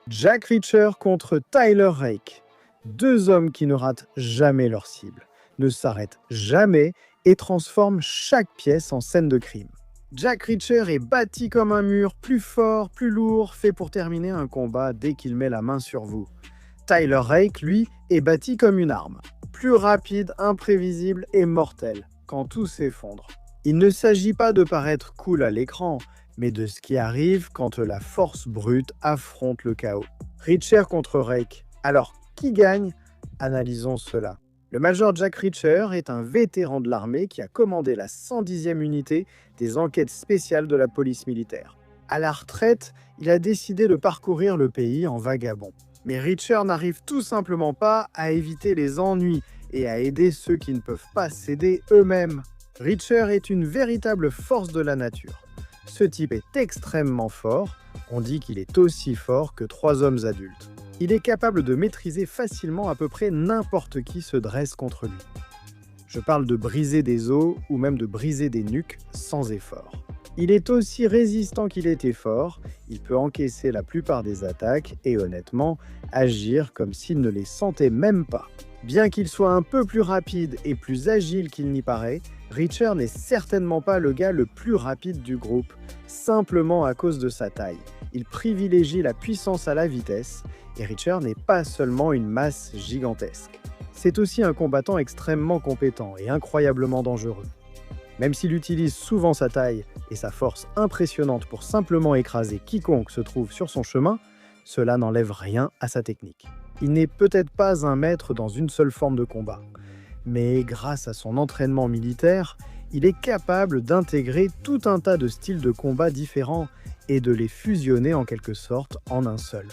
Jack Reacher contre Tyler Rake. Deux hommes qui ne ratent jamais leur cible, ne s'arrêtent jamais et transforment chaque pièce en scène de crime. Jack Reacher est bâti comme un mur, plus fort, plus lourd, fait pour terminer un combat dès qu'il met la main sur vous. Tyler Rake, lui, est bâti comme une arme, plus rapide, imprévisible et mortel, quand tout s'effondre. Il ne s'agit pas de paraître cool à l'écran, mais de ce qui arrive quand la force brute affronte le chaos. Reacher contre Rake. Alors, qui gagne? Analysons cela. Le Major Jack Reacher est un vétéran de l'armée qui a commandé la 110e unité des enquêtes spéciales de la police militaire. À la retraite, il a décidé de parcourir le pays en vagabond. Mais Reacher n'arrive tout simplement pas à éviter les ennuis et à aider ceux qui ne peuvent pas s'aider eux-mêmes. Reacher est une véritable force de la nature. Ce type est extrêmement fort, on dit qu'il est aussi fort que 3 hommes adultes. Il est capable de maîtriser facilement à peu près n'importe qui se dresse contre lui. Je parle de briser des os ou même de briser des nuques sans effort. Il est aussi résistant qu'il était fort, il peut encaisser la plupart des attaques et honnêtement, agir comme s'il ne les sentait même pas. Bien qu'il soit un peu plus rapide et plus agile qu'il n'y paraît, Reacher n'est certainement pas le gars le plus rapide du groupe, simplement à cause de sa taille. Il privilégie la puissance à la vitesse, et Reacher n'est pas seulement une masse gigantesque. C'est aussi un combattant extrêmement compétent et incroyablement dangereux. Même s'il utilise souvent sa taille et sa force impressionnante pour simplement écraser quiconque se trouve sur son chemin, cela n'enlève rien à sa technique. Il n'est peut-être pas un maître dans une seule forme de combat, mais grâce à son entraînement militaire, il est capable d'intégrer tout un tas de styles de combat différents et de les fusionner en quelque sorte en un seul.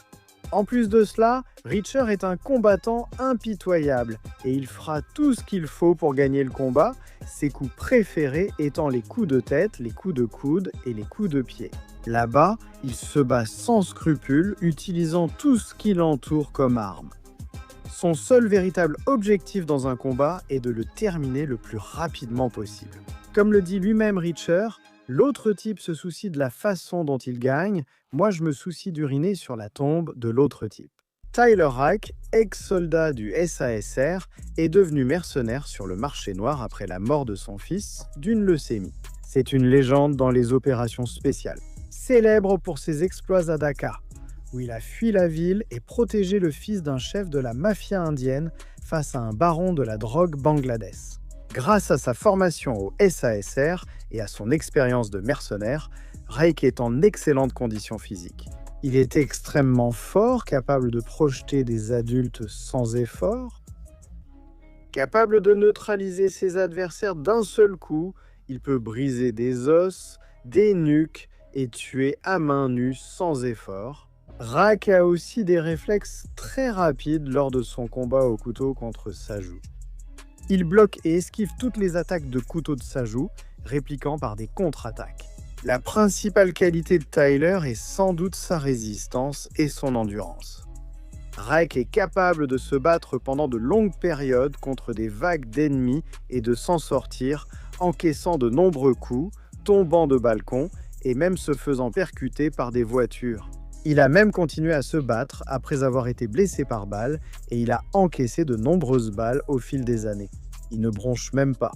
En plus de cela, Reacher est un combattant impitoyable et il fera tout ce qu'il faut pour gagner le combat, ses coups préférés étant les coups de tête, les coups de coude et les coups de pied. Là-bas, il se bat sans scrupule, utilisant tout ce qui l'entoure comme arme. Son seul véritable objectif dans un combat est de le terminer le plus rapidement possible. Comme le dit lui-même Reacher, l'autre type se soucie de la façon dont il gagne, moi je me soucie d'uriner sur la tombe de l'autre type. Tyler Rake, ex-soldat du SASR, est devenu mercenaire sur le marché noir après la mort de son fils d'une leucémie. C'est une légende dans les opérations spéciales. Célèbre pour ses exploits à Dhaka, où il a fui la ville et protégé le fils d'un chef de la mafia indienne face à un baron de la drogue bangladais. Grâce à sa formation au SASR et à son expérience de mercenaire, Rake est en excellente condition physique. Il est extrêmement fort, capable de projeter des adultes sans effort, capable de neutraliser ses adversaires d'un seul coup, il peut briser des os, des nuques et tuer à main nue sans effort. Rake a aussi des réflexes très rapides lors de son combat au couteau contre Saju. Il bloque et esquive toutes les attaques de couteau de Saju, répliquant par des contre-attaques. La principale qualité de Tyler est sans doute sa résistance et son endurance. Rake est capable de se battre pendant de longues périodes contre des vagues d'ennemis et de s'en sortir, encaissant de nombreux coups, tombant de balcons et même se faisant percuter par des voitures. Il a même continué à se battre après avoir été blessé par balle et il a encaissé de nombreuses balles au fil des années. Il ne bronche même pas.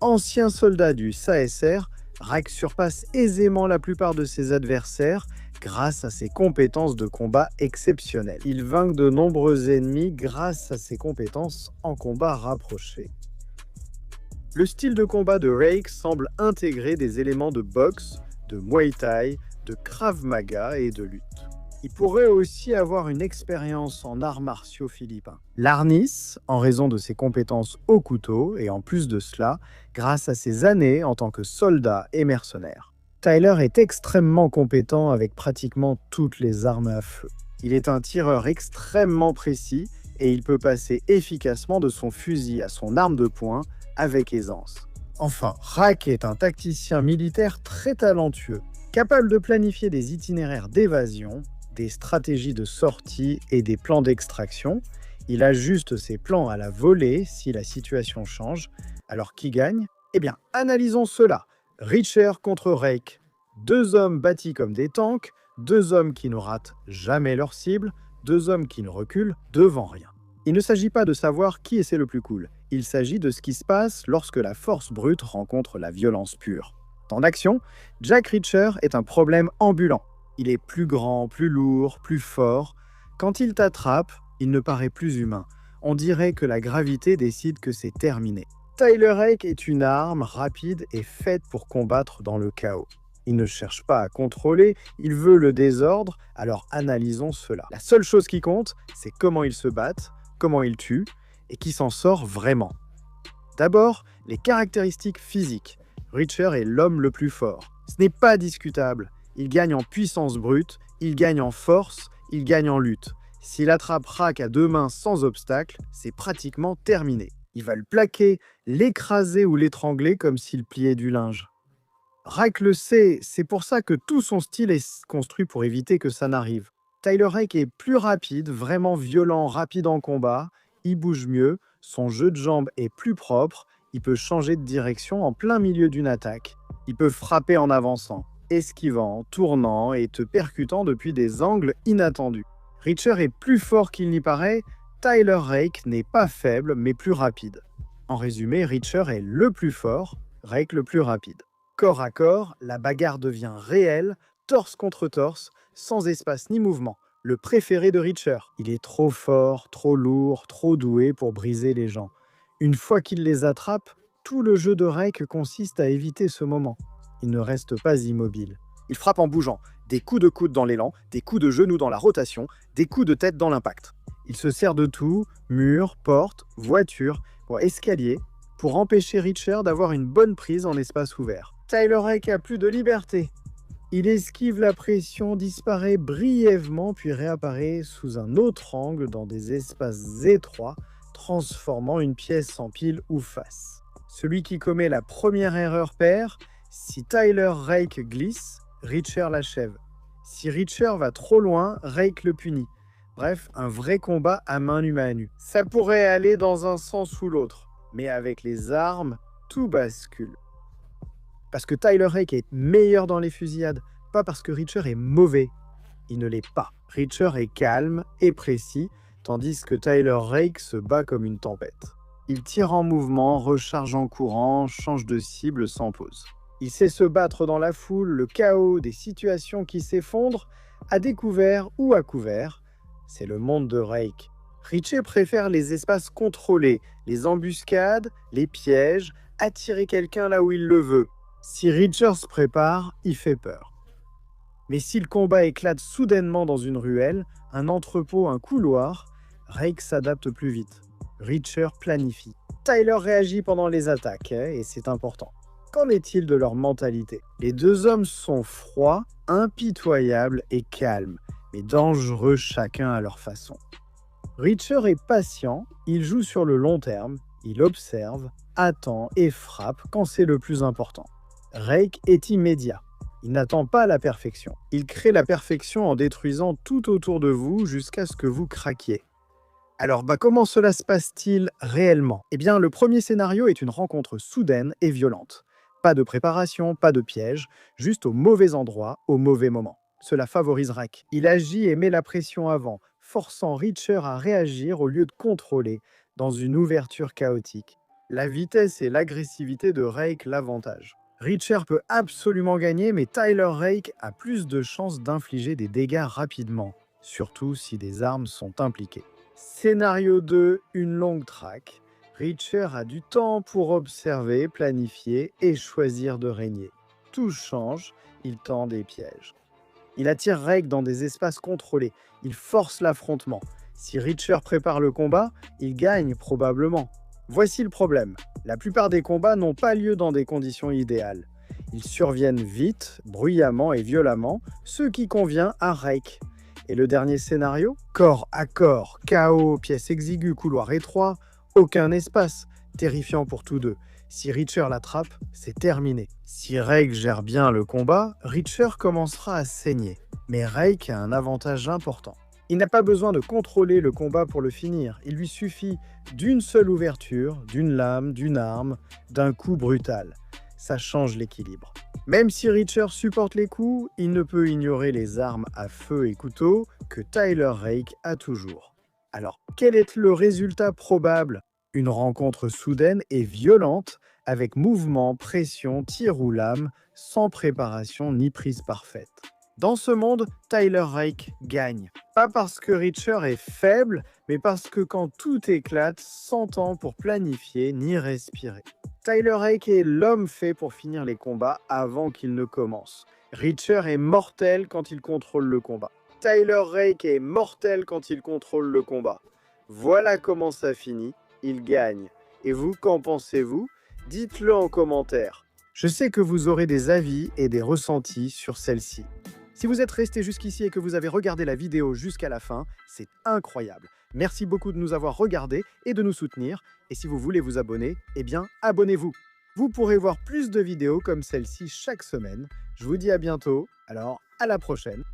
Ancien soldat du SASR, Rake surpasse aisément la plupart de ses adversaires grâce à ses compétences de combat exceptionnelles. Il vainc de nombreux ennemis grâce à ses compétences en combat rapproché. Le style de combat de Rake semble intégrer des éléments de boxe, de Muay Thai, de Krav Maga et de lutte. Il pourrait aussi avoir une expérience en arts martiaux philippins. L'harnisse, en raison de ses compétences au couteau, et en plus de cela, grâce à ses années en tant que soldat et mercenaire. Tyler est extrêmement compétent avec pratiquement toutes les armes à feu. Il est un tireur extrêmement précis et il peut passer efficacement de son fusil à son arme de poing avec aisance. Enfin, Rake est un tacticien militaire très talentueux, capable de planifier des itinéraires d'évasion, des stratégies de sortie et des plans d'extraction. Il ajuste ses plans à la volée si la situation change. Alors qui gagne? Eh bien, analysons cela. Reacher contre Rake. Deux hommes bâtis comme des tanks, 2 hommes qui ne ratent jamais leur cible, 2 hommes qui ne reculent devant rien. Il ne s'agit pas de savoir qui essaie le plus cool, il s'agit de ce qui se passe lorsque la force brute rencontre la violence pure. En action, Jack Reacher est un problème ambulant. Il est plus grand, plus lourd, plus fort. Quand il t'attrape, il ne paraît plus humain. On dirait que la gravité décide que c'est terminé. Tyler Rake est une arme rapide et faite pour combattre dans le chaos. Il ne cherche pas à contrôler, il veut le désordre, alors analysons cela. La seule chose qui compte, c'est comment ils se battent, comment ils tuent, et qui s'en sort vraiment. D'abord, les caractéristiques physiques. Reacher est l'homme le plus fort. Ce n'est pas discutable. Il gagne en puissance brute, il gagne en force, il gagne en lutte. S'il attrape Rake à 2 mains sans obstacle, c'est pratiquement terminé. Il va le plaquer, l'écraser ou l'étrangler comme s'il pliait du linge. Rake le sait, c'est pour ça que tout son style est construit pour éviter que ça n'arrive. Tyler Rake est plus rapide, vraiment violent, rapide en combat, il bouge mieux, son jeu de jambes est plus propre, il peut changer de direction en plein milieu d'une attaque, il peut frapper en avançant, esquivant, tournant et te percutant depuis des angles inattendus. Reacher est plus fort qu'il n'y paraît, Tyler Rake n'est pas faible mais plus rapide. En résumé, Reacher est le plus fort, Rake le plus rapide. Corps à corps, la bagarre devient réelle, torse contre torse, sans espace ni mouvement. Le préféré de Reacher. Il est trop fort, trop lourd, trop doué pour briser les gens. Une fois qu'il les attrape, tout le jeu de Rake consiste à éviter ce moment. Il ne reste pas immobile. Il frappe en bougeant, des coups de coude dans l'élan, des coups de genoux dans la rotation, des coups de tête dans l'impact. Il se sert de tout, mur, porte, voiture, escalier, pour empêcher Reacher d'avoir une bonne prise en espace ouvert. Tyler Rake a plus de liberté. Il esquive la pression, disparaît brièvement, puis réapparaît sous un autre angle dans des espaces étroits, transformant une pièce en pile ou face. Celui qui commet la première erreur perd. Si Tyler Rake glisse, Reacher l'achève. Si Reacher va trop loin, Rake le punit. Bref, un vrai combat à main nue à nu. Ça pourrait aller dans un sens ou l'autre, mais avec les armes, tout bascule. Parce que Tyler Rake est meilleur dans les fusillades, pas parce que Reacher est mauvais. Il ne l'est pas. Reacher est calme et précis, tandis que Tyler Rake se bat comme une tempête. Il tire en mouvement, recharge en courant, change de cible sans pause. Il sait se battre dans la foule, le chaos, des situations qui s'effondrent, à découvert ou à couvert. C'est le monde de Rake. Reacher préfère les espaces contrôlés, les embuscades, les pièges, attirer quelqu'un là où il le veut. Si Reacher se prépare, il fait peur. Mais si le combat éclate soudainement dans une ruelle, un entrepôt, un couloir, Rake s'adapte plus vite. Reacher planifie. Tyler réagit pendant les attaques, et c'est important. Qu'en est-il de leur mentalité? Les 2 hommes sont froids, impitoyables et calmes, mais dangereux chacun à leur façon. Reacher est patient, il joue sur le long terme, il observe, attend et frappe quand c'est le plus important. Rake est immédiat. Il n'attend pas la perfection. Il crée la perfection en détruisant tout autour de vous jusqu'à ce que vous craquiez. Alors, comment cela se passe-t-il réellement? Eh bien, le premier scénario est une rencontre soudaine et violente. Pas de préparation, pas de piège, juste au mauvais endroit, au mauvais moment. Cela favorise Rake. Il agit et met la pression avant, forçant Reacher à réagir au lieu de contrôler, dans une ouverture chaotique. La vitesse et l'agressivité de Rake l'avantage. Reacher peut absolument gagner, mais Tyler Rake a plus de chances d'infliger des dégâts rapidement, surtout si des armes sont impliquées. Scénario 2, une longue traque. Reacher a du temps pour observer, planifier et choisir de régner. Tout change, il tend des pièges. Il attire Rake dans des espaces contrôlés, il force l'affrontement. Si Reacher prépare le combat, il gagne probablement. Voici le problème. La plupart des combats n'ont pas lieu dans des conditions idéales. Ils surviennent vite, bruyamment et violemment, ce qui convient à Rake. Et le dernier scénario? Corps à corps, chaos, pièces exiguës, couloir étroit, aucun espace, terrifiant pour tous deux. Si Reacher l'attrape, c'est terminé. Si Rake gère bien le combat, Reacher commencera à saigner. Mais Rake a un avantage important. Il n'a pas besoin de contrôler le combat pour le finir. Il lui suffit d'une seule ouverture, d'une lame, d'une arme, d'un coup brutal. ça change l'équilibre. Même si Reacher supporte les coups, il ne peut ignorer les armes à feu et couteau que Tyler Rake a toujours. Alors, quel est le résultat probable? Une rencontre soudaine et violente, avec mouvement, pression, tir ou lame, sans préparation ni prise parfaite. Dans ce monde, Tyler Rake gagne. Pas parce que Reacher est faible, mais parce que quand tout éclate, sans temps pour planifier ni respirer. Tyler Rake est l'homme fait pour finir les combats avant qu'ils ne commencent. Reacher est mortel quand il contrôle le combat. Tyler Rake est mortel quand il contrôle le combat. Voilà comment ça finit, il gagne. Et vous, qu'en pensez-vous? Dites-le en commentaire. Je sais que vous aurez des avis et des ressentis sur celle-ci. Si vous êtes resté jusqu'ici et que vous avez regardé la vidéo jusqu'à la fin, c'est incroyable. Merci beaucoup de nous avoir regardés et de nous soutenir. Et si vous voulez vous abonner, eh bien, abonnez-vous. Vous pourrez voir plus de vidéos comme celle-ci chaque semaine. Je vous dis à bientôt, alors à la prochaine.